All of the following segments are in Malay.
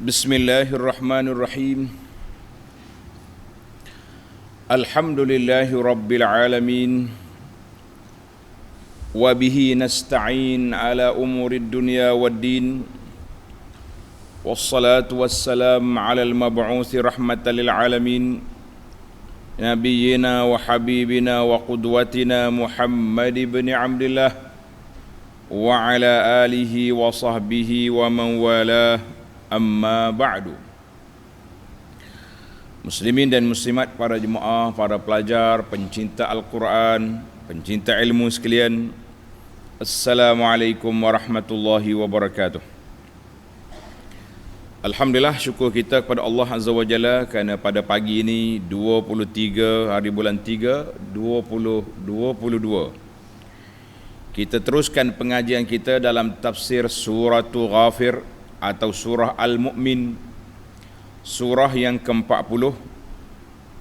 Bismillahirrahmanirrahim. Alhamdulillahi rabbil alamin. Wa bihi nasta'in ala umurid dunya waddin. Wassalatu wassalam ala al-mab'uthi rahmatan lil alamin. Nabiyyina wa habibina wa qudwatina Muhammad ibn Abdillah wa ala alihi wa sahbihi wa man walah. Amma ba'du. Muslimin dan muslimat, para jemaah, para pelajar, pencinta Al-Quran, pencinta ilmu sekalian, Assalamualaikum warahmatullahi wabarakatuh. Alhamdulillah, syukur kita kepada Allah Azza wa Jalla kerana pada pagi ini 23 hari bulan 3 2022 kita teruskan pengajian kita dalam tafsir Suratul Ghafir atau surah Al-Mu'min, surah yang ke-40,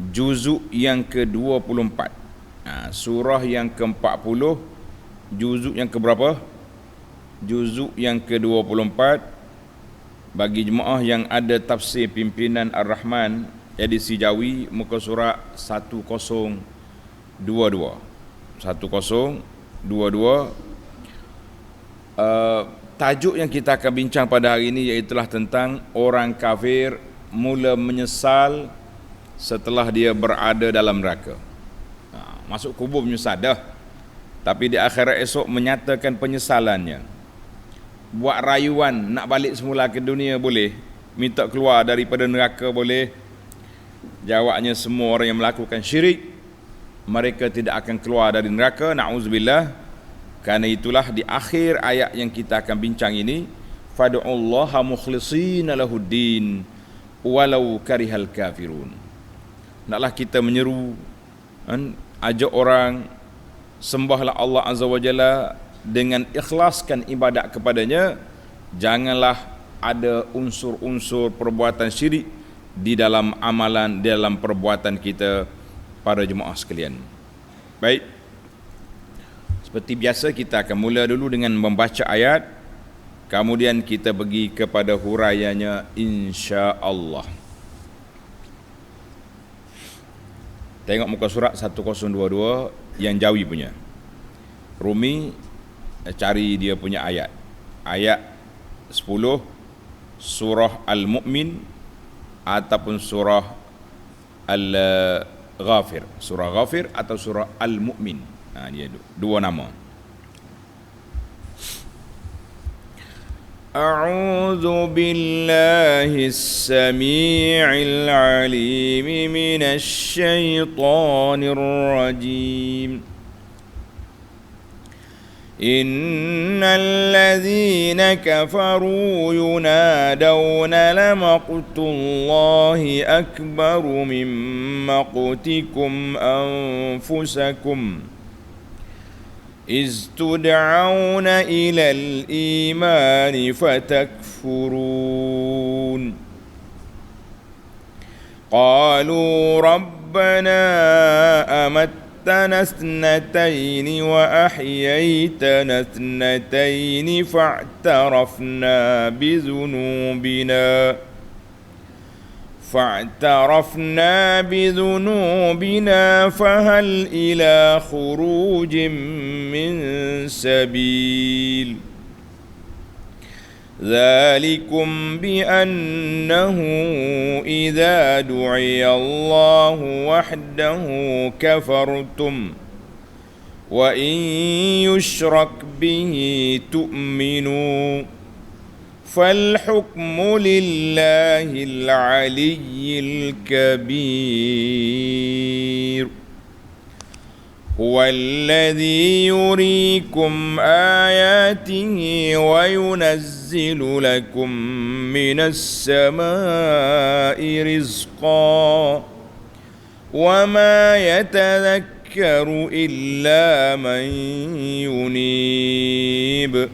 juzuk yang ke-24. Surah yang ke-40, juzuk yang ke-berapa? Juzuk yang ke-24. Bagi jemaah yang ada tafsir pimpinan Ar-Rahman, edisi Jawi, muka surat 1022. 1022. Tajuk yang kita akan bincang pada hari ini iaitulah tentang orang kafir mula menyesal setelah dia berada dalam neraka. Masuk kubur menyesal dah, tapi di akhirat esok menyatakan penyesalannya. Buat rayuan nak balik semula ke dunia boleh, minta keluar daripada neraka boleh. Jawabnya, semua orang yang melakukan syirik mereka tidak akan keluar dari neraka, na'udzubillah. Karena itulah di akhir ayat yang kita akan bincang ini, fad'ullaha mukhlishina lahuddin walau karihal kafirun. Naklah kita menyeru, ajak orang sembahlah Allah Azza wa Jalla dengan ikhlaskan ibadat kepadanya. Janganlah ada unsur-unsur perbuatan syirik di dalam amalan, di dalam perbuatan kita, para jemaah sekalian. Baik, seperti biasa kita akan mula dulu dengan membaca ayat, kemudian kita pergi kepada huraiannya insya-Allah. Tengok muka surat 1022 yang Jawi punya. Rumi cari dia punya ayat. Ayat 10 surah Al-Mu'min ataupun surah Al-Ghafir. Surah Ghafir atau surah Al-Mu'min. Dia dua nama. A'udzu billahis samii'il 'aliim minasy syaithaanir rajiim. Innal ladzina kafaru yunadawna lamaqtullahi akbaru min maqtikum anfusakum إذ تدعون إلى الإيمان فتكفرون قالوا ربنا أمتنا اثنتين وأحييتنا اثنتين فاعترفنا بذنوبنا فهل إلى خروج من سبيل ذلكم بأنه إذا دعي الله وحده كفرتم وإن يشرك به تؤمنوا فالحكم لله العلي الكبير هو الذي يريكم آياته وينزل لكم من السماء رزقا وما يتذكر إلا من ينيب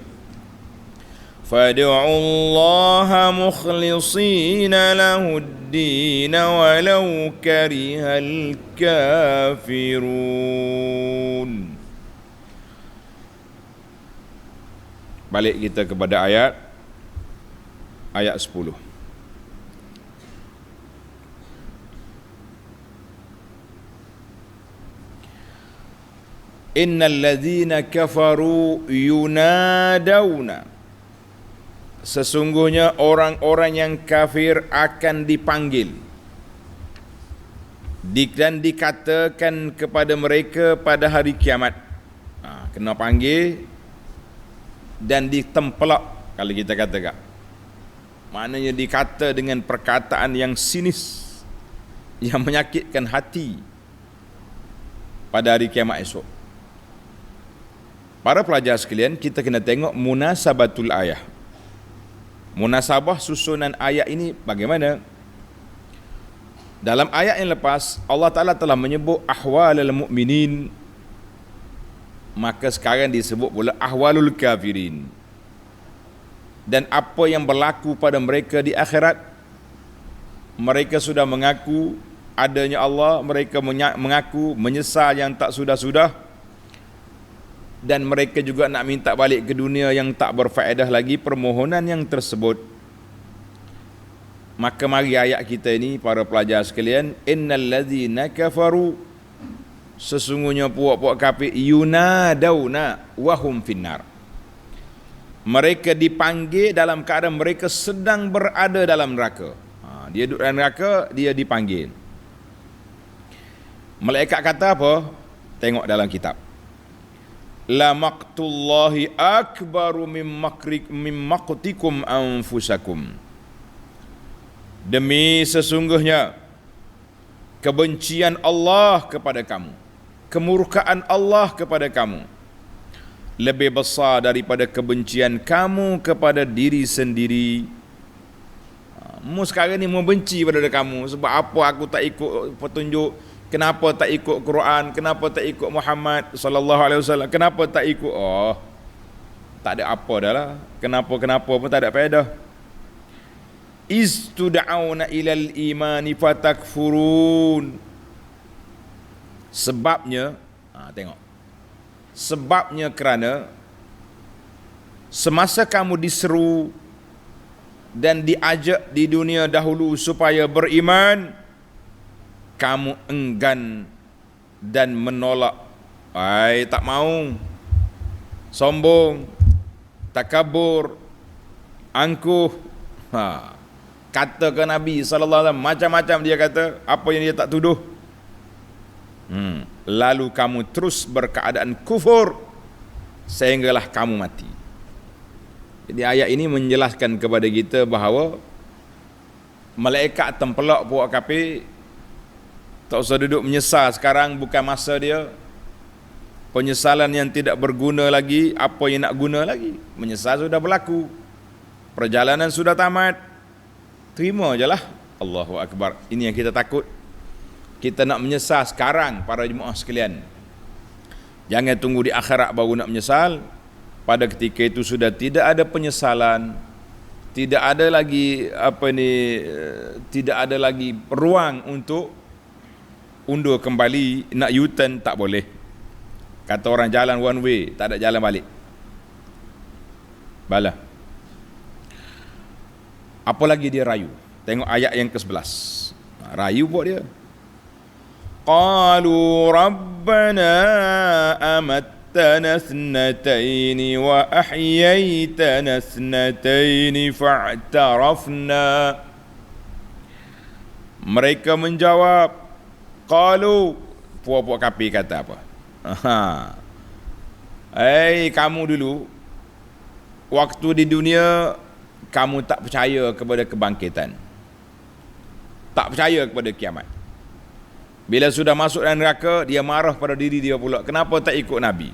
فادعوا الله مخلصين له الدين ولو كره الكافرون. Balik kita kepada ayat 10. innal ladzina kafaru yunadawna, sesungguhnya orang-orang yang kafir akan dipanggil dan dikatakan kepada mereka pada hari kiamat. Kena panggil dan ditempelak, kalau kita katakan. Maknanya dikata dengan perkataan yang sinis, yang menyakitkan hati pada hari kiamat esok. Para pelajar sekalian, kita kena tengok munasabatul ayah. Munasabah susunan ayat ini bagaimana? Dalam ayat yang lepas, Allah Ta'ala telah menyebut ahwalul mu'minin, maka sekarang disebut pula ahwalul kafirin. Dan apa yang berlaku pada mereka di akhirat. Mereka sudah mengaku adanya Allah, mereka mengaku menyesal yang tak sudah-sudah, dan mereka juga nak minta balik ke dunia yang tak berfaedah lagi permohonan yang tersebut. Maka mari ayat kita ini, para pelajar sekalian, innal ladzina kafaru, sesungguhnya puak-puak kafir, yunadawna wahum finnar, mereka dipanggil dalam keadaan mereka sedang berada dalam neraka. Dia duduk dalam neraka, dia dipanggil. Malaikat kata apa? Tengok dalam kitab. La maqtullahi akbaru mim maqtikum anfusakum. Demi sesungguhnya kebencian Allah kepada kamu, kemurkaan Allah kepada kamu lebih besar daripada kebencian kamu kepada diri sendiri. Mu sekarang ni membenci pada kamu. Sebab apa aku tak ikut petunjuk? Kenapa tak ikut Quran? Kenapa tak ikut Muhammad sallallahu alaihi wasallam? Kenapa tak ikut? Oh, tak ada apa dah lah. Kenapa pun tak ada faedah. Istud'auna ilal imani fatakfurun. Sebabnya, tengok. Sebabnya kerana semasa kamu diseru dan diajak di dunia dahulu supaya beriman, kamu enggan dan menolak. Tak mau, sombong, takabur, angkuh. Kata ke Nabi sallallahu alaihi wasallam macam-macam, dia kata apa yang dia tak tuduh. Lalu kamu terus berkeadaan kufur sehinggalah kamu mati. Jadi ayat ini menjelaskan kepada kita bahawa malaikat tempelak puak kafir tak usah duduk menyesal. Sekarang bukan masa dia. Penyesalan yang tidak berguna lagi, apa yang nak guna lagi? Menyesal sudah berlaku, perjalanan sudah tamat. Terima je lah. Allahu Akbar. Ini yang kita takut. Kita nak menyesal sekarang, para jemaah sekalian. Jangan tunggu di akhirat baru nak menyesal. Pada ketika itu sudah tidak ada penyesalan, tidak ada lagi tidak ada lagi ruang untuk undur kembali, nak U-turn tak boleh. Kata orang jalan one way, tak ada jalan balik. Balah. Apa lagi dia rayu? Tengok ayat yang ke-11. Rayu buat dia. Qalu rabbana amattana thnataini wa ahyaitana thnataini fa'tarafna. Mereka menjawab, qalu, puak-puak kafir kata apa? Kamu dulu waktu di dunia kamu tak percaya kepada kebangkitan, tak percaya kepada kiamat. Bila sudah masuk dalam neraka, dia marah pada diri dia pula, kenapa tak ikut Nabi.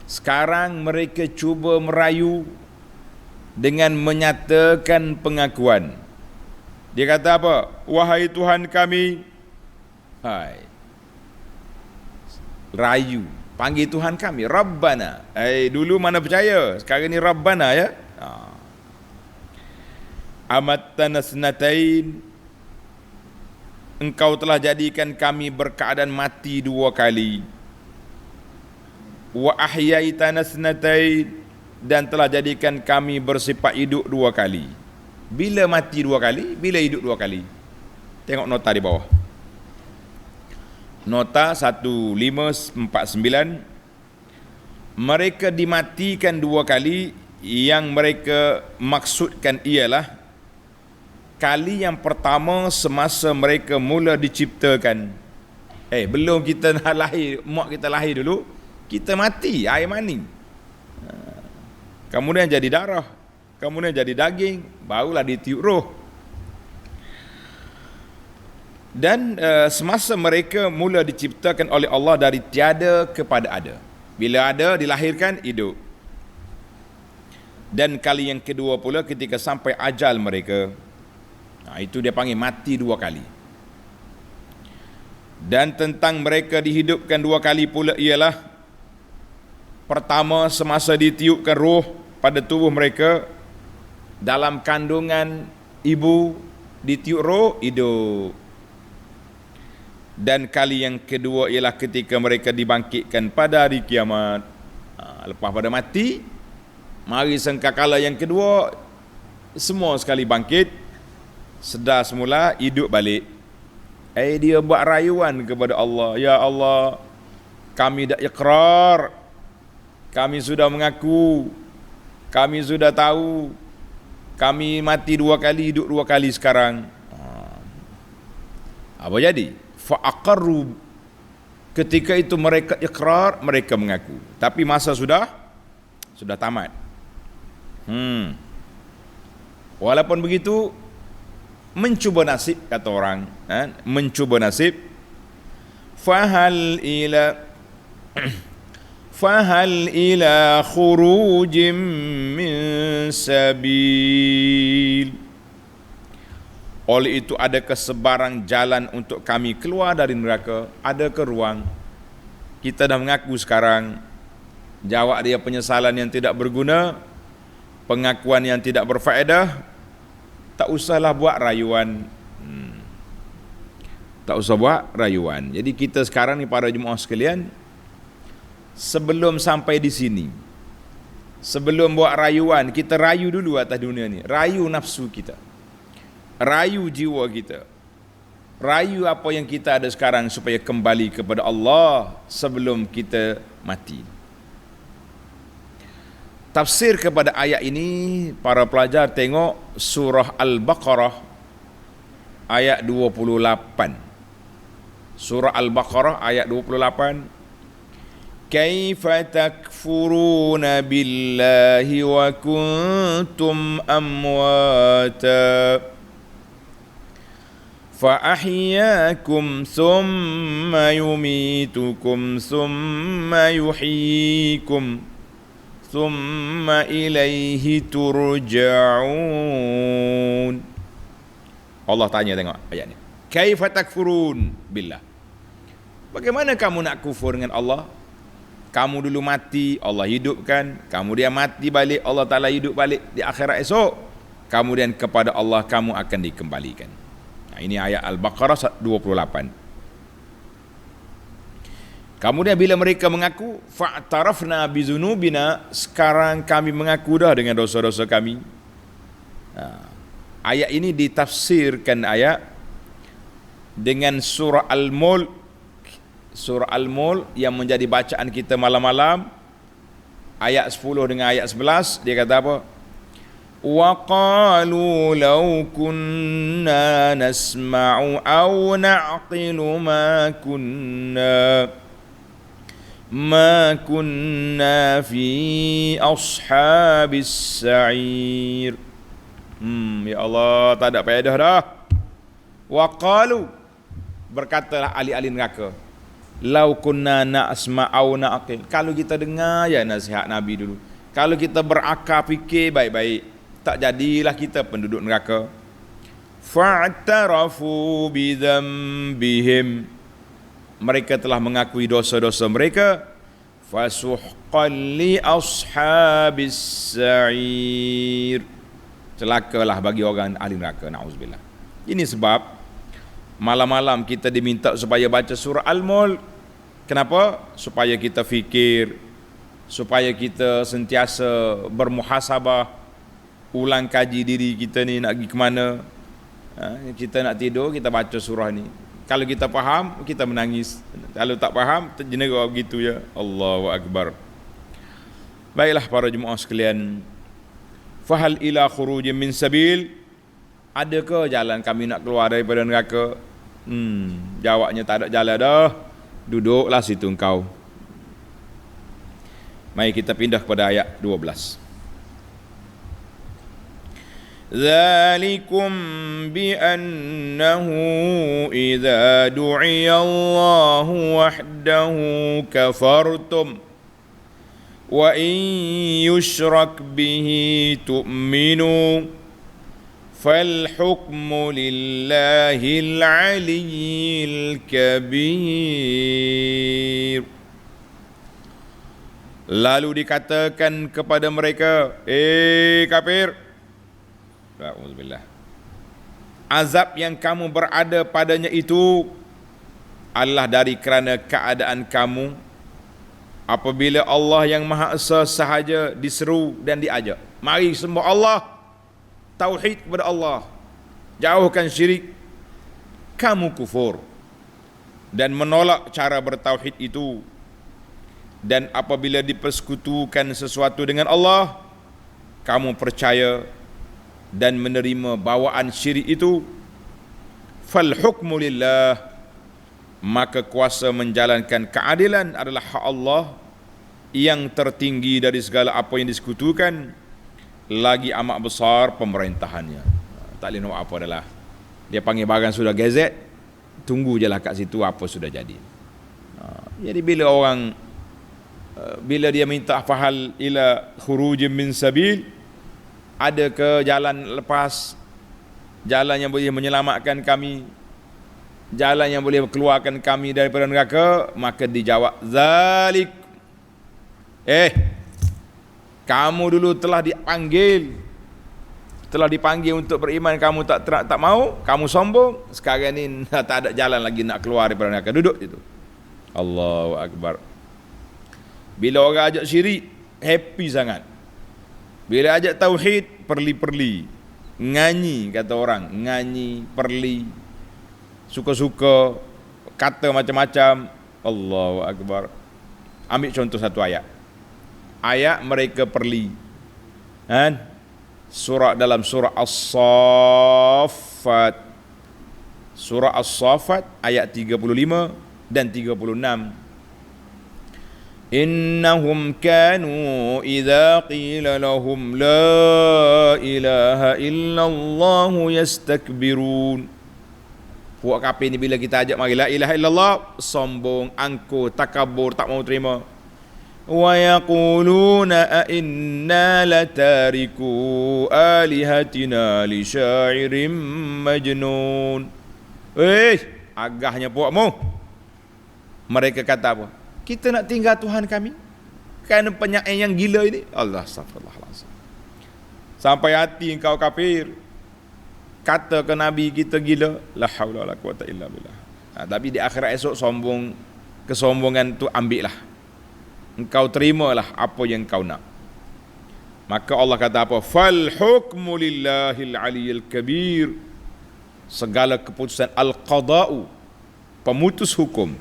Sekarang mereka cuba merayu dengan menyatakan pengakuan. Dia kata apa? Wahai Tuhan kami. Rayu, panggil Tuhan kami, Rabbana. Dulu mana percaya, sekarang ni Rabbana ya. Amattana snatain, engkau telah jadikan kami berkeadaan mati 2 kali. Wa ahyaitana snatain, dan telah jadikan kami bersifat hidup 2 kali. Bila mati 2 kali, bila hidup 2 kali? Tengok nota di bawah. Nota 1549, mereka dimatikan 2 kali. Yang mereka maksudkan ialah kali yang pertama semasa mereka mula diciptakan. Belum kita nak lahir, mak kita lahir dulu, kita mati, air mani. Kemudian jadi darah, kemudian jadi daging, barulah ditiup roh. Dan semasa mereka mula diciptakan oleh Allah dari tiada kepada ada. Bila ada, dilahirkan, hidup. Dan kali yang kedua pula ketika sampai ajal mereka. Itu dia panggil mati 2 kali. Dan tentang mereka dihidupkan 2 kali pula ialah, pertama semasa ditiupkan roh pada tubuh mereka, dalam kandungan ibu ditiup roh, hidup. Dan kali yang kedua ialah ketika mereka dibangkitkan pada hari kiamat. Lepas pada mati, mari sangkakala yang kedua, semua sekali bangkit, sedar semula, hidup balik. Dia buat rayuan kepada Allah. Ya Allah, kami dah ikrar, kami sudah mengaku, kami sudah tahu, kami mati 2 kali, hidup 2 kali sekarang. Apa jadi? Fa'aqarru, ketika itu mereka ikrar, mereka mengaku. Tapi masa sudah tamat. Walaupun begitu, mencuba nasib, kata orang, mencuba nasib. Fahal ila khurujim min sabil. Oleh itu, adakah sebarang jalan untuk kami keluar dari neraka? Adakah ruang? Kita dah mengaku sekarang, jawab dia penyesalan yang tidak berguna, pengakuan yang tidak berfaedah, tak usahlah buat rayuan. Tak usah buat rayuan. Jadi kita sekarang ni, para jemaah sekalian, sebelum sampai di sini, sebelum buat rayuan, kita rayu dulu atas dunia ni. Rayu nafsu kita, rayu jiwa kita, rayu apa yang kita ada sekarang supaya kembali kepada Allah sebelum kita mati. Tafsir kepada ayat ini, para pelajar tengok surah Al-Baqarah ayat 28. Surah Al-Baqarah ayat 28. Kaifa takfuruna billahi wa kuntum amwata fa ahyakum thumma yumitukum thumma yuhyikum thumma ilaihi turja'un. Allah tanya, tengok ayat ni. Kaifa takfurun billah. Bagaimana kamu nak kufur dengan Allah? Kamu dulu mati, Allah hidupkan. Kemudian mati balik, Allah Ta'ala hidup balik di akhirat esok. Kemudian kepada Allah kamu akan dikembalikan. Ini ayat Al-Baqarah 28. Kemudian bila mereka mengaku, fa'tarafna bizunubina, sekarang kami mengaku dah dengan dosa-dosa kami. Ayat ini ditafsirkan ayat dengan surah Al-Mulk. Surah Al-Mulk yang menjadi bacaan kita malam-malam, ayat 10 dengan ayat 11, dia kata apa? Wa qalu law kunna nasma'u aw na'qilu ma kunna fi ashabis sa'ir. Ya Allah, tak ada faedah dah. Wa qalu, berkatalah ahli-ahli neraka, lau kunna nasma'u na'qil, kalau kita dengar ya nasihat Nabi dulu, kalau kita berakal fikir baik-baik, tak jadilah kita penduduk neraka. Fa'tarafu bidzambihim, mereka telah mengakui dosa-dosa mereka. Fasuhqan li ashabis sa'ir, celakalah bagi orang ahli neraka. Na'udzubillah. Ini sebab malam-malam kita diminta supaya baca surah Al-Mulk. Kenapa? Supaya kita fikir, supaya kita sentiasa bermuhasabah, ulang kaji diri kita ni nak pergi ke mana. Kita nak tidur, kita baca surah ni. Kalau kita faham, kita menangis. Kalau tak faham, terjenera begitu ya. Allahu Akbar. Baiklah para jemaah sekalian. Fahal ila khurujin min sabil? Adakah jalan kami nak keluar daripada neraka? Jawabnya tak ada jalan dah. Duduklah situ engkau. Mari kita pindah kepada ayat 12. ذلكم بأنه إذا دعي الله وحده كفرتم وإن يشرك به تؤمنوا فالحكم لله العلي الكبير. Lalu dikatakan kepada mereka, kafir, Alhamdulillah, azab yang kamu berada padanya itu adalah dari kerana keadaan kamu apabila Allah yang Maha Esa sahaja diseru dan diajak, mari sembah Allah, tauhid kepada Allah, jauhkan syirik, kamu kufur dan menolak cara bertauhid itu. Dan apabila dipersekutukan sesuatu dengan Allah, kamu percaya dan menerima bawaan syirik itu, fal hukmu lillah, maka kuasa menjalankan keadilan adalah hak Allah yang tertinggi dari segala apa yang disekutukan, lagi amat besar pemerintahannya. Tak boleh nak apa adalah dia panggil barang sudah gazet, tunggu je lah kat situ apa sudah jadi. Jadi bila dia minta fahal ila khurujin min sabil, ada ke jalan lepas, jalan yang boleh menyelamatkan kami, jalan yang boleh keluarkan kami daripada neraka, maka dijawab zalik, kamu dulu telah dipanggil untuk beriman, kamu tak mau, kamu sombong, sekarang ni tak ada jalan lagi nak keluar daripada neraka, duduk itu. Allahu Akbar. Bila orang ajak syirik, happy sangat. Bila ajak tauhid, perli-perli, nganyi, kata orang, nganyi, perli, suka-suka, kata macam-macam. Allahu Akbar. Ambil contoh satu ayat mereka perli, kan? Dalam surah As-Saffat, ayat 35 dan 36. Innahum kanu idza qila lahum la ilaha illallah yastakbirun. Puak kafir ni bila kita ajak mari la ilaha illallah, sombong, angkuh, takabur, tak mau terima. Wa yaquluna a inna latariku alihatina li syairim majnun. Agahnya puakmu. Mereka kata apa? Kita nak tinggal Tuhan kami kerana penyair yang gila ini. Allah, astagfirullahaladzim. Sampai hati engkau kafir, kata ke Nabi kita gila. La haula wala quwata illa billah. Tapi di akhirat esok kesombongan tu ambil lah. Engkau terimalah apa yang engkau nak. Maka Allah kata apa? Fal hukmu lillahil aliyil kabir. Segala keputusan al-qada'u, pemutus hukum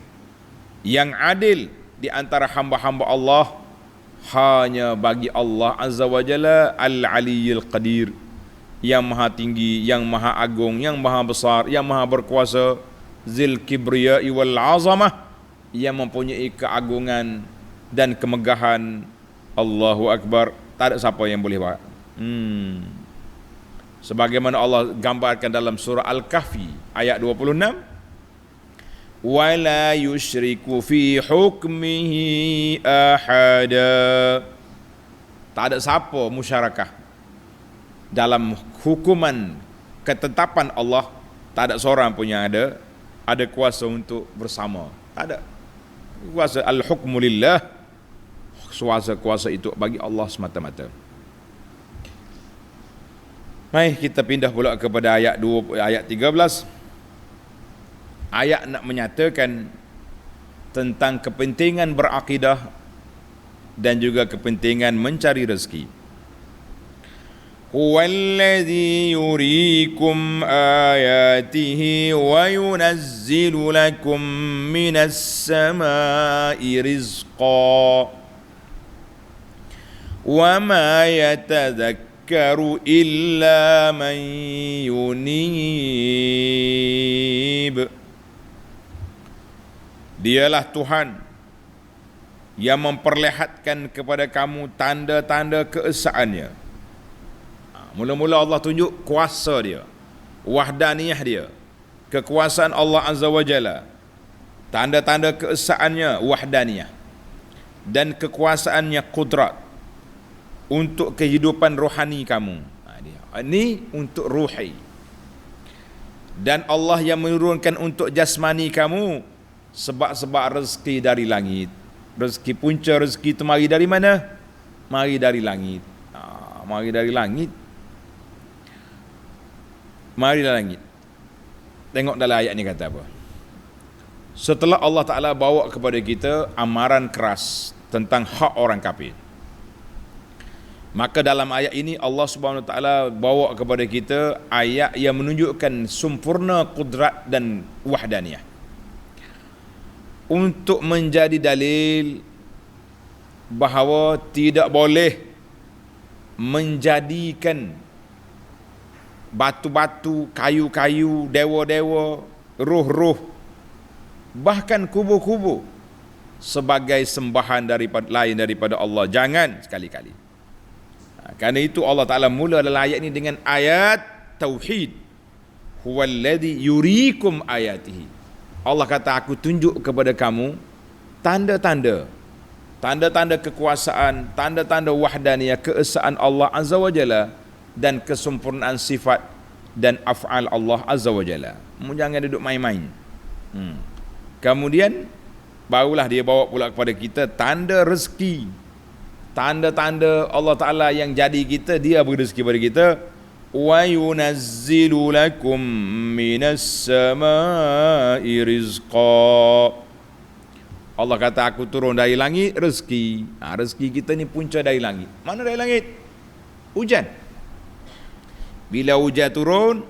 yang adil di antara hamba-hamba Allah hanya bagi Allah Azza wa Jalla Al-Aliyyil Qadir, yang maha tinggi, yang maha agung, yang maha besar, yang maha berkuasa, Zil Kibriya'i wal Azamah, yang mempunyai keagungan dan kemegahan. Allahu Akbar. Tak ada siapa yang boleh buat. Sebagaimana Allah gambarkan dalam surah Al-Kahfi ayat 26, wala yusyriku fi hukmihi ahada. Tak ada siapa musyarakah dalam hukuman ketetapan Allah. Tak ada seorang pun yang ada kuasa untuk bersama. Tak ada kuasa. Al-hukmu lillah, kuasa itu bagi Allah semata-mata. Mari kita pindah pula kepada ayat 13. Ayat nak menyatakan tentang kepentingan berakidah dan juga kepentingan mencari rezeki. Huwallazi yuriikum ayatihi wa yunazzilu lakum minas samai rizqa wa ma yatadhakkaru illa man yunib. Dialah Tuhan yang memperlihatkan kepada kamu tanda-tanda keesaannya. Mula-mula Allah tunjuk kuasa dia, wahdaniyah dia, kekuasaan Allah Azza wa Jalla, tanda-tanda keesaannya wahdaniyah, dan kekuasaannya kudrat untuk kehidupan rohani kamu. Ini untuk ruhi. Dan Allah yang menurunkan untuk jasmani kamu sebab-sebab rezeki dari langit. Rezeki punca rezeki itu mari dari mana? Mari dari langit. Mari dari langit. Mari dari langit. Tengok dalam ayat ni kata apa. Setelah Allah Ta'ala bawa kepada kita amaran keras tentang hak orang kafir, maka dalam ayat ini Allah Subhanahu Wa Ta'ala bawa kepada kita ayat yang menunjukkan sempurna kudrat dan wahdaniyah, untuk menjadi dalil bahawa tidak boleh menjadikan batu-batu, kayu-kayu, dewa-dewa, roh-roh, bahkan kubur-kubur sebagai sembahan lain daripada Allah. Jangan sekali-kali. Kerana itu Allah Ta'ala mula dalam ayat ini dengan ayat tauhid. Huwallazi yuriikum ayatihi. Allah kata, aku tunjuk kepada kamu tanda-tanda kekuasaan, tanda-tanda wahdaniyah, keesaan Allah Azza wa Jalla, dan kesempurnaan sifat dan af'al Allah Azza wa Jalla. Jangan duduk main-main. Kemudian barulah dia bawa pula kepada kita tanda rezeki, tanda-tanda Allah Ta'ala yang jadi kita, dia beri rezeki kepada kita. Wa yunazzilu lakum minas samai rizqa. Allah kata, aku turun dari langit rezeki. Rezeki kita ni punca dari langit. Mana dari langit? Hujan. Bila hujan turun,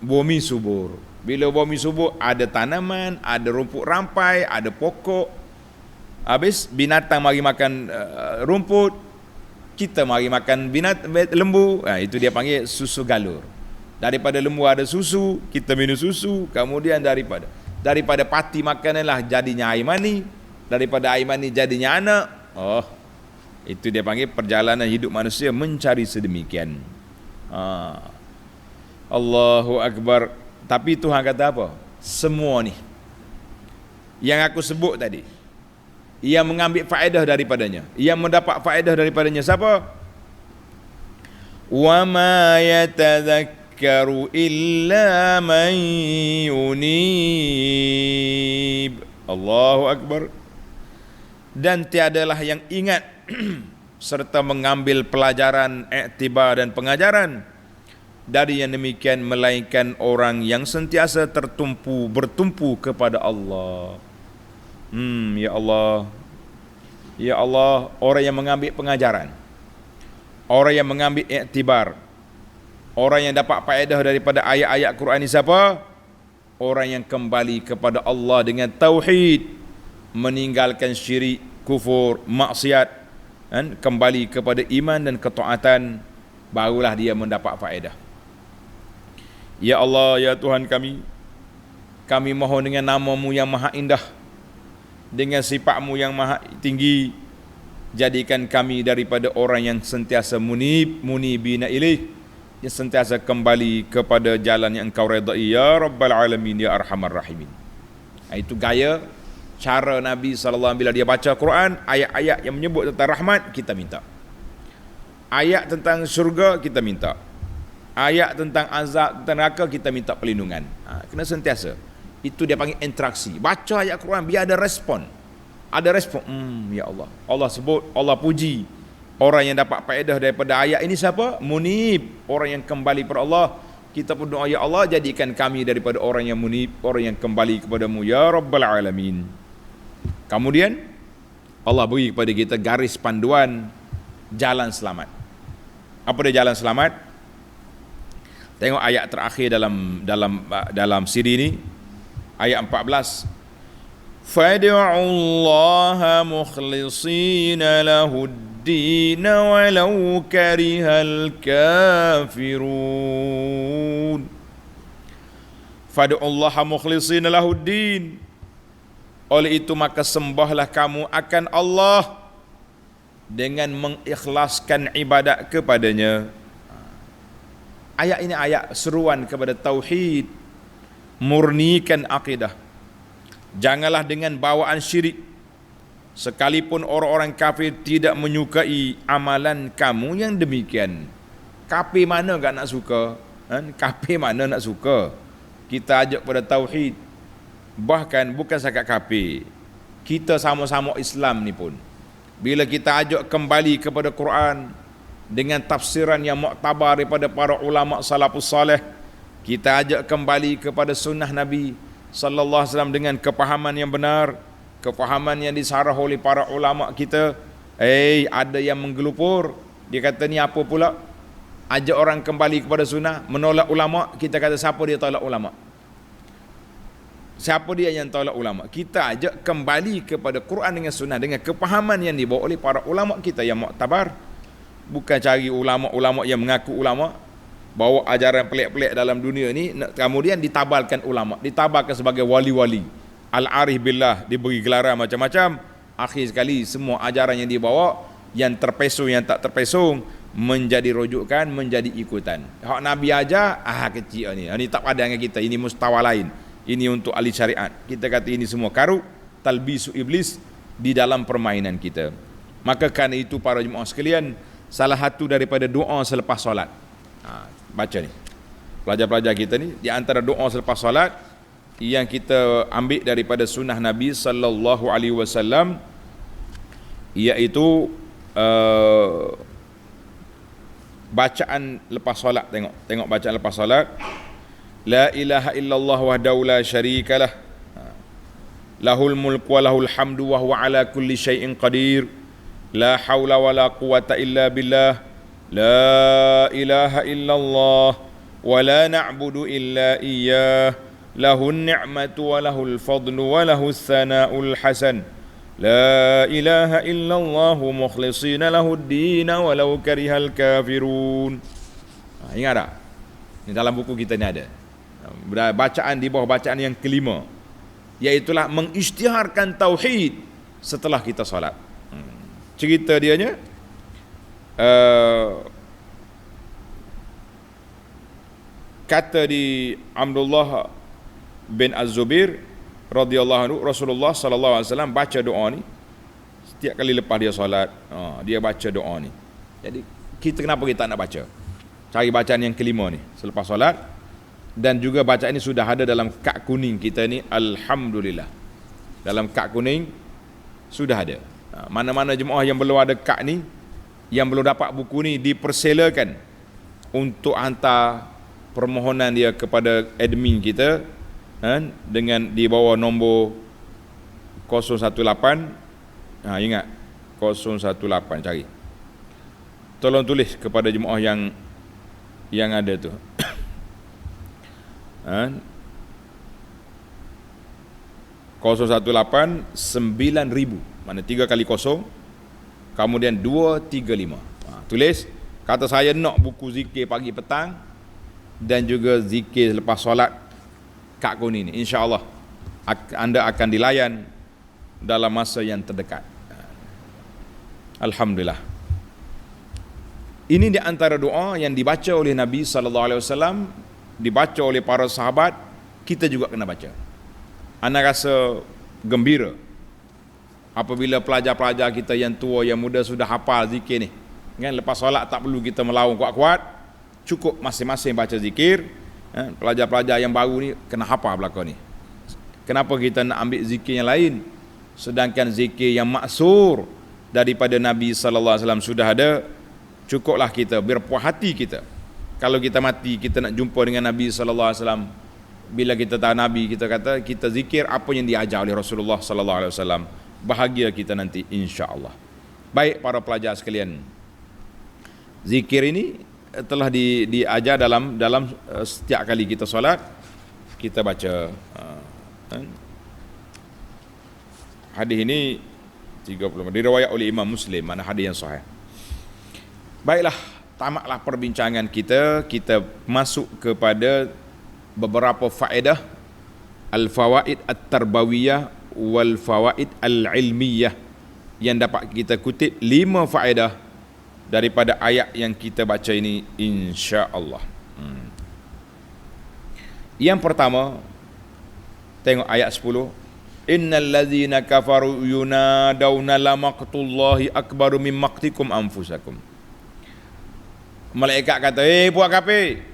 bumi subur. Bila bumi subur, ada tanaman, ada rumput rampai, ada pokok. Habis binatang mari makan rumput, kita mari makan lembu. Itu dia panggil susu galur. Daripada lembu ada susu, kita minum susu. Kemudian daripada pati makananlah jadinya air mani. Daripada air mani jadinya anak. Itu dia panggil perjalanan hidup manusia mencari sedemikian. Allahu Akbar. Tapi Tuhan kata apa? Semua ni yang aku sebut tadi, yang mengambil faedah daripadanya, yang mendapat faedah daripadanya siapa? Wa ma yatadhakkaru illa man yunib. Allahu Akbar. Dan tiadalah yang ingat serta mengambil pelajaran, iktibar dan pengajaran dari yang demikian melainkan orang yang sentiasa bertumpu kepada Allah. Ya Allah, ya Allah, orang yang mengambil pengajaran, orang yang mengambil iktibar, orang yang dapat faedah daripada ayat-ayat Quran ini siapa? Orang yang kembali kepada Allah dengan tauhid, meninggalkan syirik, kufur, maksiat, dan kembali kepada iman dan ketaatan, barulah dia mendapat faedah. Ya Allah, ya Tuhan kami mohon dengan nama-Mu yang maha indah, dengan sifat-Mu yang maha tinggi, jadikan kami daripada orang yang sentiasa munibina ilaih, yang sentiasa kembali kepada jalan yang Engkau redai, ya Rabbal Alamin, ya Arhamar Rahimin. Itu gaya cara Nabi SAW bila dia baca Quran, ayat-ayat yang menyebut tentang rahmat, kita minta. Ayat tentang syurga, kita minta. Ayat tentang azab, tentang neraka, kita minta perlindungan. Kena sentiasa. Itu dia panggil interaksi. Baca ayat Quran, biar ada respon. Ada respon. Ya Allah. Allah sebut, Allah puji orang yang dapat faedah daripada ayat ini siapa? Munib. Orang yang kembali kepada Allah. Kita pun doa, ya Allah, jadikan kami daripada orang yang munib, orang yang kembali kepada-Mu, ya Rabbal Alamin. Kemudian Allah beri kepada kita garis panduan jalan selamat. Apa dia jalan selamat? Tengok ayat terakhir dalam CD ini, ayat 14. Fad'ullaha mukhlishina lahuddin walau karihal kafirun. Fad'ullaha mukhlishina lahuddin. Oleh itu maka sembahlah kamu akan Allah dengan mengikhlaskan ibadat kepadanya. Ayat ini ayat seruan kepada tauhid, murnikan akidah. Janganlah dengan bawaan syirik. Sekalipun orang-orang kafir tidak menyukai amalan kamu yang demikian. Kafir mana enggak nak suka? Kafir mana nak suka? Kita ajak pada tauhid. Bahkan bukan sahaja kafir, kita sama-sama Islam ni pun, bila kita ajak kembali kepada Quran dengan tafsiran yang muktabar daripada para ulama salafus salih, kita ajak kembali kepada sunnah Nabi sallallahu alaihi wasallam dengan kefahaman yang benar, kefahaman yang disarah oleh para ulama kita. Ada yang menggelupur, dia kata ni apa pula? Ajak orang kembali kepada sunnah, menolak ulama. Kita kata siapa dia tolak ulama? Siapa dia yang tolak ulama? Kita ajak kembali kepada Quran dengan sunnah dengan kefahaman yang dibawa oleh para ulama kita yang muktabar. Bukan cari ulama-ulama yang mengaku ulama, bawa ajaran pelik-pelik dalam dunia ni, kemudian ditabalkan ulama, ditabalkan sebagai wali-wali, al-arif billah, diberi gelaran macam-macam. Akhir sekali semua ajaran yang dibawa, yang terpesong, yang tak terpesong, menjadi rujukan, menjadi ikutan. Hak Nabi ajar, kecil ni. Ini tak padan dengan kita, ini mustawa lain. Ini untuk ahli syariat. Kita kata ini semua karut, talbisu iblis di dalam permainan kita. Maka kerana itu para jemaah sekalian, salah satu daripada doa selepas solat, baca ni, pelajar-pelajar kita ni, di antara doa selepas solat yang kita ambil daripada sunnah Nabi sallallahu alaihi wasallam, iaitu bacaan lepas solat. Tengok bacaan lepas solat. La ilaha illallah wahdahu la syarikalah, lahul mulku wa lahul hamdu wa huwa ala kulli syai'in qadir, la haula wa la quwata illa billah, la ilaha illallah wa la na'budu illa iyyah, lahun ni'matu wa lahul fadlu wa lahus sana'ul hasan, la ilaha illallah mukhlishina lahuddin walau karihal kafirun. Ingat tak? Ini dalam buku kita ni ada bacaan di bawah bacaan yang kelima, iaitulah mengisytiharkan tauhid setelah kita solat. Cerita dianya, kata di Abdullah bin Az-Zubair radhiyallahu anhu, Rasulullah sallallahu alaihi wasallam baca doa ni setiap kali lepas dia solat. Dia baca doa ni. Jadi kita kenapa kita nak baca? Cari bacaan yang kelima ni selepas solat. Dan juga bacaan ini sudah ada dalam kad kuning kita ni, alhamdulillah. Dalam kad kuning sudah ada. Mana-mana jemaah yang belum ada kad ni, yang belum dapat buku ni, dipersilakan untuk hantar permohonan dia kepada admin kita, dengan di bawah nombor 018. Ingat 018, cari. Tolong tulis kepada jemaah yang ada tu. 018 9000, mana 3 kali 0 kemudian 235. Tulis, kata saya nak buku zikir pagi petang dan juga zikir lepas solat kad kuning ni. InsyaAllah anda akan dilayan dalam masa yang terdekat. Alhamdulillah. Ini di antara doa yang dibaca oleh Nabi SAW, dibaca oleh para sahabat, kita juga kena baca. Ana rasa gembira apabila pelajar-pelajar kita yang tua, yang muda sudah hafal zikir ni. Kan lepas solat tak perlu kita melaung kuat-kuat, cukup masing-masing baca zikir. Pelajar-pelajar yang baru ni kena hafal belakang ni. Kenapa kita nak ambil zikir yang lain, sedangkan zikir yang maksur daripada Nabi sallallahu alaihi wasallam sudah ada? Cukuplah kita berpuas hati kita. Kalau kita mati, kita nak jumpa dengan Nabi sallallahu alaihi wasallam. Bila kita tahu Nabi, kita kata kita zikir apa yang diajar oleh Rasulullah sallallahu alaihi wasallam. Bahagia kita nanti insya-Allah. Baik para pelajar sekalian, zikir ini telah diajar dalam setiap kali kita solat kita baca. Hadis ini 30 diriwayat oleh Imam Muslim, mana hadis yang sahih. Baiklah, tamatlah perbincangan kita masuk kepada beberapa faedah al-fawaid at-tarbawiyah wal fawaid al-ilmiyah yang dapat kita kutip 5 faedah daripada ayat yang kita baca ini insya-Allah. Yang pertama, tengok ayat 10. Innal ladzina kafaru yunadawna la maqtullahi akbaru min maqtikum anfusakum. Malaikat kata, buat kafir,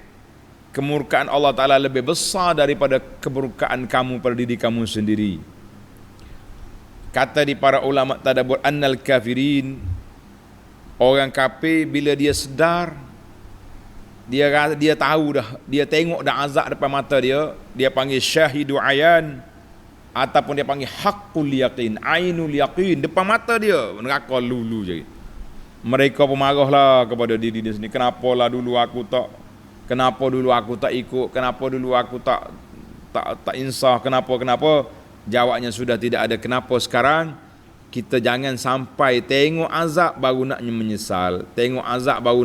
kemurkaan Allah Ta'ala lebih besar daripada kemurkaan kamu pada diri kamu sendiri. Kata di para ulama tadabbur, annal kafirin, orang kafir bila dia sedar, dia tahu dah, dia tengok dah azab depan mata dia panggil syahidu ayan, ataupun dia panggil haqqul yaqin, ainul yaqin, depan mata dia neraka lulu je. Mereka pun marahlah kepada diri dia sendiri. Kenapa dulu aku tak ikut, kenapa dulu aku tak insaf, kenapa? Jawabnya sudah tidak ada kenapa sekarang. Kita jangan sampai tengok azab baru nak menyesal. Tengok azab baru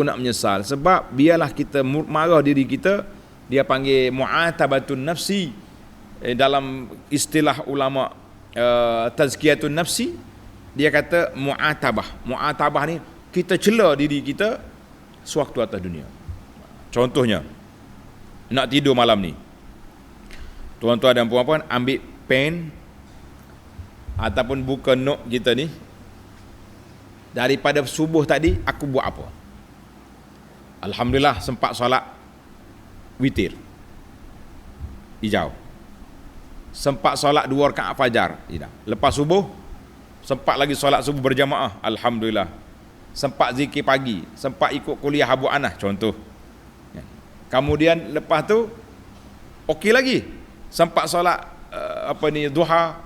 nak menyesal. Sebab biarlah kita marah diri kita, dia panggil mu'atabatun nafsi. Dalam istilah ulama tazkiyatun nafsi, dia kata mu'atabah ni kita cela diri kita sewaktu atas dunia. Contohnya, nak tidur malam ni, tuan-tuan dan puan-puan ambil pen ataupun buka note kita ni, daripada subuh tadi aku buat apa? Alhamdulillah sempat solat witir hijau, sempat solat 2 rakaat fajar tidak. Lepas subuh sempat lagi solat subuh berjamaah, alhamdulillah. Sempat zikir pagi, sempat ikut kuliah Abu Anas contoh. Kemudian lepas tu okey lagi, sempat solat duha.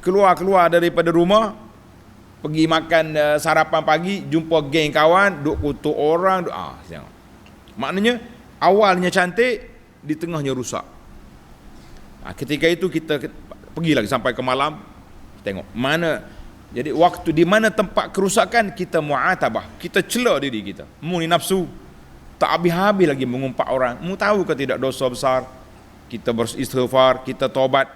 Keluar daripada rumah, pergi makan sarapan pagi, jumpa geng kawan, duk kutuk orang, maknanya awalnya cantik, di tengahnya rusak. Ketika itu kita pergi lagi sampai ke malam, tengok mana. Jadi waktu di mana tempat kerusakan, kita mu'atabah, kita cela diri kita. Mu ni nafsu, tak habis-habis lagi mengumpat orang. Mu tahu ke tidak dosa besar? Kita beristighfar, kita tobat.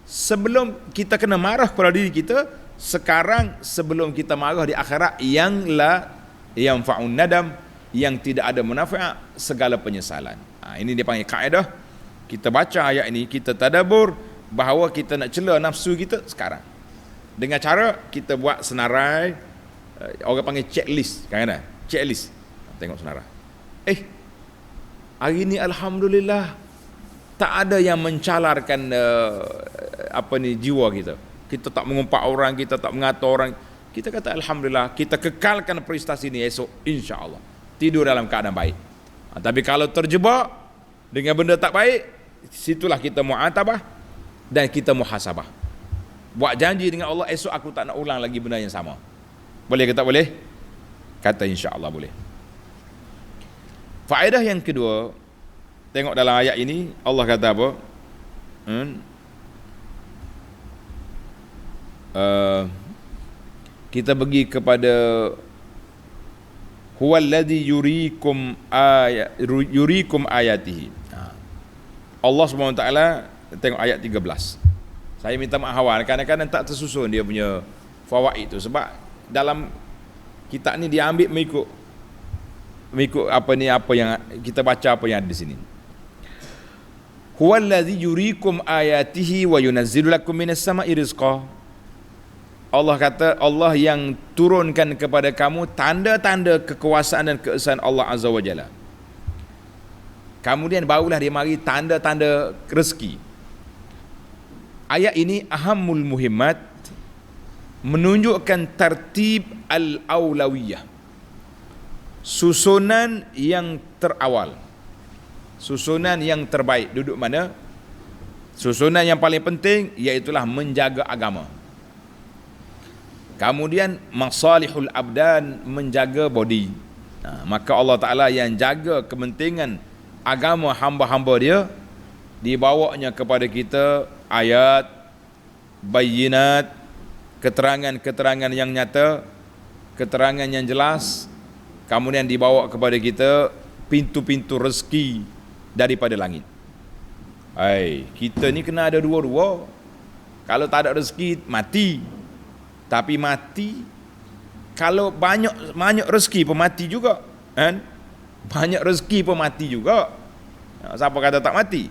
Sebelum kita kena marah kepada diri kita, sekarang sebelum kita marah di akhirat, yang la yanfa'un nadam, yang tidak ada manfaat, segala penyesalan. Ini dia panggil kaedah. Kita baca ayat ini, kita tadabbur bahawa kita nak cela nafsu kita sekarang. Dengan cara kita buat senarai, orang panggil checklist, kan? Checklist. Tengok senarai. Hari ni alhamdulillah tak ada yang mencalarkan jiwa kita. Kita tak mengumpat orang, kita tak mengata orang. Kita kata alhamdulillah, kita kekalkan prestasi ini esok insya-Allah. Tidur dalam keadaan baik. Tapi kalau terjebak dengan benda tak baik, situlah kita mu'atabah dan kita muhasabah. Buat janji dengan Allah, esok aku tak nak ulang lagi benda yang sama. Boleh ke tak boleh? Kata insya-Allah boleh. Faedah yang kedua, tengok dalam ayat ini Allah kata apa? Kita pergi kepada huwallazi yurikum ayatihi. Allah SWT, tengok ayat 13. Saya minta maaf awal, kadang-kadang tak tersusun dia punya fawaid itu, sebab dalam kitab ni dia ambil mengikut apa yang kita baca, apa yang ada di sini. Huwallazi yurikum ayatihi wa yunazzilu lakum minas sama'i rizqa. Allah kata, Allah yang turunkan kepada kamu tanda-tanda kekuasaan dan keesaan Allah Azza wa Jalla. Kemudian barulah dia mari tanda-tanda rezeki. Ayat ini ahammul muhimmat, menunjukkan tertib al-awlawiyah, susunan yang terawal, susunan yang terbaik. Duduk mana? Susunan yang paling penting iaitulah menjaga agama. Kemudian masalihul abdan, menjaga body. Maka Allah Ta'ala yang jaga kepentingan agama hamba-hamba dia, dibawanya kepada kita ayat, bayinat, keterangan-keterangan yang nyata, keterangan yang jelas. Kemudian dibawa kepada kita pintu-pintu rezeki daripada langit. Kita ni kena ada dua-dua. Kalau tak ada rezeki, mati. Tapi mati, kalau banyak rezeki pun mati juga, kan? Banyak rezeki pun mati juga. Siapa kata tak mati?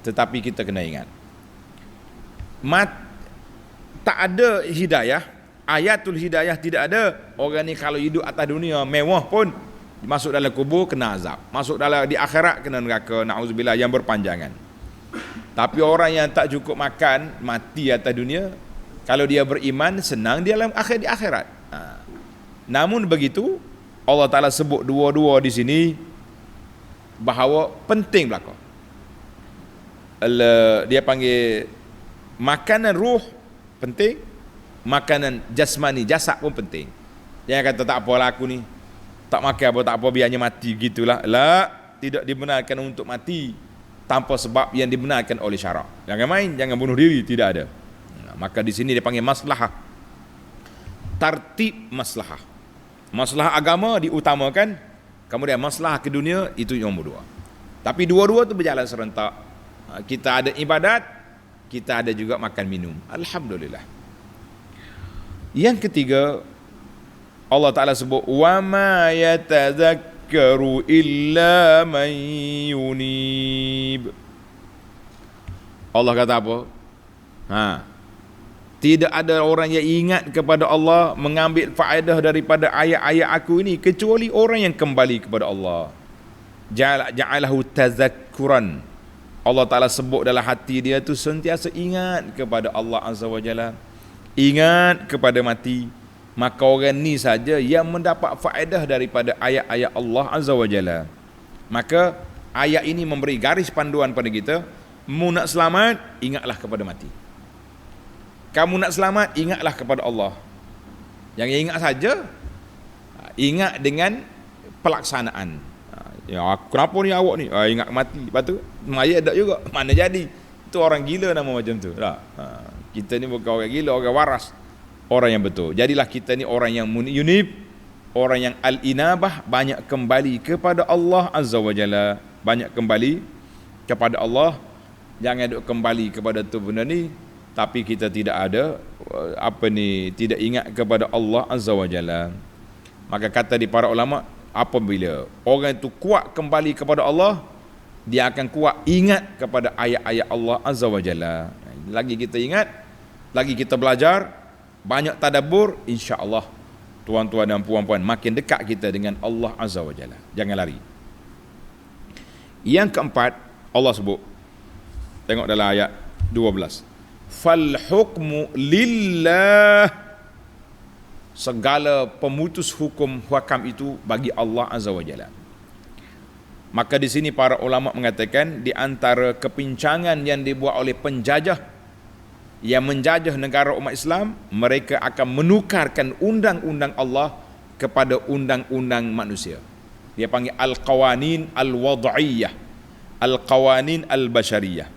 Tetapi kita kena ingat, tak ada hidayah, ayatul hidayah tidak ada. Orang ni kalau hidup atas dunia mewah pun, masuk dalam kubur kena azab, masuk dalam di akhirat kena neraka, na'udzubillah, yang berpanjangan. Tapi orang yang tak cukup makan, mati atas dunia, kalau dia beriman, senang dia dalam di akhirat. Namun begitu, Allah Ta'ala sebut dua-dua di sini bahawa penting belaka. Dia panggil makanan ruh penting, makanan jasmani, jasad pun penting. Jangan kata tak apalah aku ni, tak makan apa, tak apa, biarnya mati gitulah. Tidak dibenarkan untuk mati tanpa sebab yang dibenarkan oleh syarak. Jangan main, jangan bunuh diri, tidak ada. Maka di sini dia panggil maslahah. Tartib maslahah. Maslahah agama diutamakan, kemudian maslahah ke dunia itu nombor dua. Tapi dua-dua itu berjalan serentak. Kita ada ibadat, kita ada juga makan minum. Alhamdulillah. Yang ketiga, Allah Ta'ala sebut wa ma yatadzakkaru illa man yunib. Allah kata apa? Tidak ada orang yang ingat kepada Allah, mengambil faedah daripada ayat-ayat aku ini, kecuali orang yang kembali kepada Allah. Ja'alahu tazakkuran. Allah Ta'ala sebut dalam hati dia tu sentiasa ingat kepada Allah Azza wa Jalla, ingat kepada mati. Maka orang ni saja yang mendapat faedah daripada ayat-ayat Allah Azza wa Jalla. Maka ayat ini memberi garis panduan pada kita, mu nak selamat, ingatlah kepada mati. Kamu nak selamat, ingatlah kepada Allah. Jangan ingat saja, ingat dengan pelaksanaan. Ya, kenapa ni awak ni? Ingat mati. Lepas tu maya tak juga. Mana jadi? Itu orang gila nama macam tu. Kita ni bukan orang gila, orang waras, orang yang betul. Jadilah kita ni orang yang yunib, orang yang al-inabah, banyak kembali kepada Allah Azza wa Jalla. Banyak kembali kepada Allah. Jangan duk kembali kepada tu benda ni, tapi kita tidak ada tidak ingat kepada Allah Azza wa Jalla. Maka kata di para ulama, apabila orang itu kuat kembali kepada Allah, dia akan kuat ingat kepada ayat-ayat Allah Azza wa Jalla. Lagi kita ingat, lagi kita belajar, banyak tadabbur, insya-Allah tuan-tuan dan puan-puan, makin dekat kita dengan Allah Azza wa Jalla. Jangan lari. Yang keempat, Allah sebut, tengok dalam ayat 12, fal hukmu lillah, segala pemutus hukum hakam itu bagi Allah Azza wa Jalla. Maka di sini para ulama mengatakan, di antara kepincangan yang dibuat oleh penjajah yang menjajah negara umat Islam, mereka akan menukarkan undang-undang Allah kepada undang-undang manusia. Dia panggil al-qawanin al-wad'iyah, al-qawanin al-bashariyah.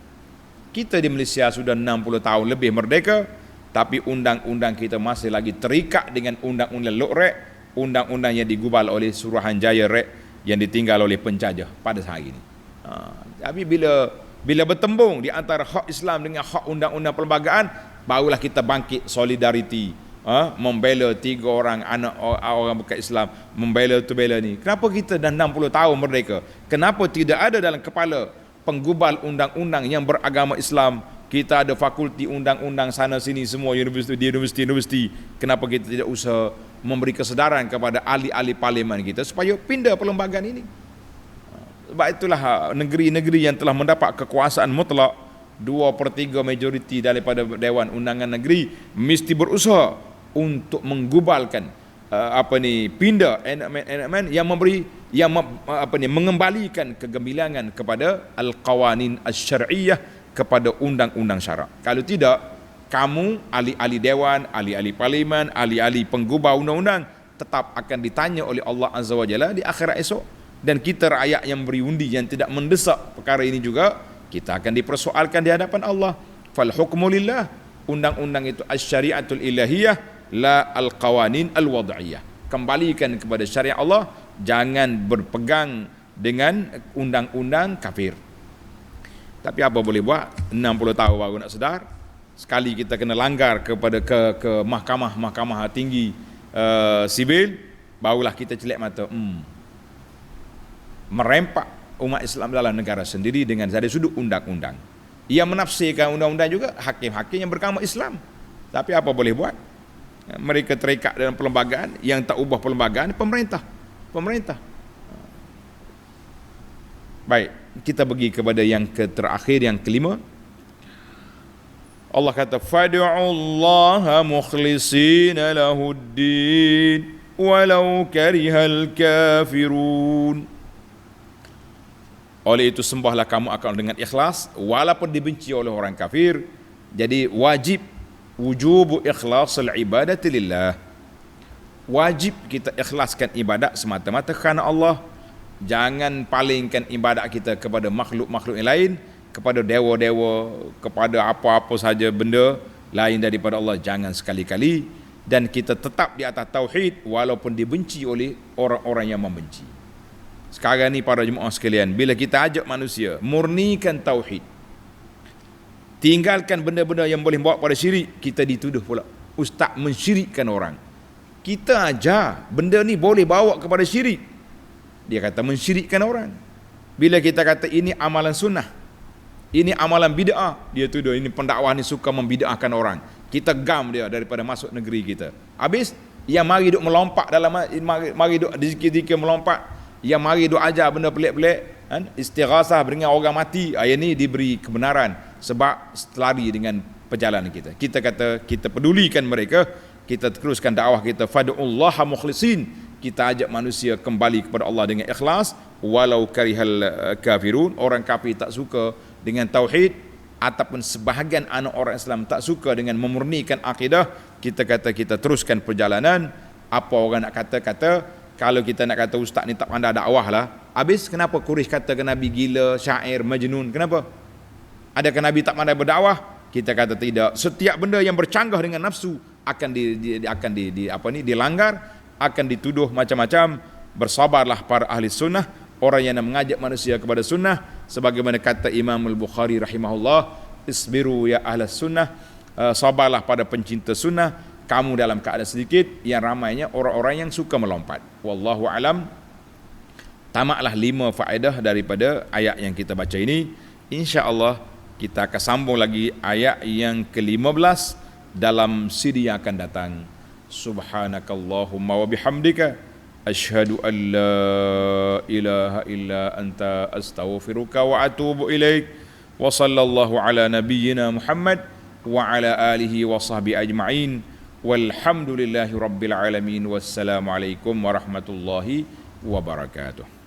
Kita di Malaysia sudah 60 tahun lebih merdeka, tapi undang-undang kita masih lagi terikat dengan undang-undang Lok-Rek, undang-undang yang digubal oleh Suruhanjaya Rek yang ditinggal oleh penjajah pada hari ini. Tapi bila bertembung di antara hak Islam dengan hak undang-undang perlembagaan, barulah kita bangkit solidariti, membela 3 orang anak orang bukan Islam, membela tu bela ni. Kenapa kita dah 60 tahun merdeka, kenapa tidak ada dalam kepala penggubal undang-undang yang beragama Islam? Kita ada fakulti undang-undang sana sini, semua universiti. Kenapa kita tidak usah memberi kesedaran kepada ahli-ahli parlimen kita supaya pindah perlembagaan ini? Sebab itulah negeri-negeri yang telah mendapat kekuasaan mutlak, 2/3 majoriti daripada Dewan Undangan Negeri, mesti berusaha untuk menggubalkan pindah enactment yang memberi, yang mengembalikan kegemilangan kepada al-qawanin asy-syar'iyyah, kepada undang-undang syarak. Kalau tidak, kamu ahli-ahli dewan, ahli-ahli parlimen, ahli-ahli penggubah undang-undang tetap akan ditanya oleh Allah Azza wa Jalla di akhirat esok. Dan kita rakyat yang beri undi, yang tidak mendesak perkara ini juga, kita akan dipersoalkan di hadapan Allah. Fal hukmu lillah, undang-undang itu asy-syari'atul ilahiyah la al-qawanin al-wad'iyah. Kembalikan kepada syariat Allah, jangan berpegang dengan undang-undang kafir. Tapi apa boleh buat, 60 tahun baru nak sedar. Sekali kita kena langgar kepada ke mahkamah tinggi sibil, barulah kita celak mata, merempak umat Islam dalam negara sendiri dengan dari sudut undang-undang. Ia menafsirkan undang-undang juga hakim-hakim yang beragama Islam. Tapi apa boleh buat? Mereka terikat dalam perlembagaan, yang tak ubah perlembagaan pemerintah. Baik, kita pergi kepada yang terakhir, yang kelima. Allah kata fad'ullaha mukhlishina lahuddin walau karihal kafirun. Oleh itu sembahlah kamu akan dengan ikhlas walaupun dibenci oleh orang kafir. Jadi wujubu ikhlasul ibadati lillah. Wajib kita ikhlaskan ibadat semata-mata kerana Allah. Jangan palingkan ibadat kita kepada makhluk-makhluk yang lain, kepada dewa-dewa, kepada apa-apa saja benda lain daripada Allah. Jangan sekali-kali. Dan kita tetap di atas tauhid walaupun dibenci oleh orang-orang yang membenci. Sekarang ni para jemaah sekalian, bila kita ajak manusia murnikan tauhid, tinggalkan benda-benda yang boleh bawa pada syirik, kita dituduh pula ustaz mensyirikkan orang. Kita ajar benda ni boleh bawa kepada syirik, dia kata mensyirikkan orang. Bila kita kata ini amalan sunnah, ini amalan bid'ah, dia tuduh ini pendakwah ni suka membid'ahkan orang. Kita gam dia daripada masuk negeri kita. Habis yang mari duk melompat dalam, mari duk zikir-zikir melompat, yang mari duk ajar benda pelik-pelik, kan? Istighasah dengan orang mati, ayat ni diberi kebenaran sebab lari dengan perjalanan kita. Kita kata kita pedulikan mereka, kita teruskan dakwah kita fad'ullaha mukhlisin. Kita ajak manusia kembali kepada Allah dengan ikhlas walau karihal kafirun. Orang kafir tak suka dengan tauhid, ataupun sebahagian anak orang Islam tak suka dengan memurnikan akidah, kita kata kita teruskan perjalanan. Apa orang nak kata-kata, kalau kita nak kata ustaz ni tak pandai dakwah lah, habis kenapa Quraisy kata ke Nabi gila, syair, majnun? Kenapa? Adakah Nabi tak pandai berdakwah? Kita kata tidak. Setiap benda yang bercanggah dengan nafsu akan dilanggar, akan dituduh macam-macam. Bersabarlah para ahli sunnah, orang yang mengajak manusia kepada sunnah, sebagaimana kata Imam Al-Bukhari rahimahullah, isbiru ya ahlas sunnah, sabarlah pada pencinta sunnah, kamu dalam keadaan sedikit, yang ramainya orang-orang yang suka melompat. Wallahu alam. Tamatlah 5 faedah daripada ayat yang kita baca ini. Insya-Allah kita akan sambung lagi ayat yang ke-15 dalam siri yang akan datang. Subhanakallahumma wa bihamdika asyhadu an la ilaha illa anta astaghfiruka wa atubu ilaik. Wa sallallahu ala nabiyyina Muhammad wa ala alihi wa sahbihi ajma'in. Walhamdulillahi rabbil alamin. Wassalamualaikum warahmatullahi wabarakatuh.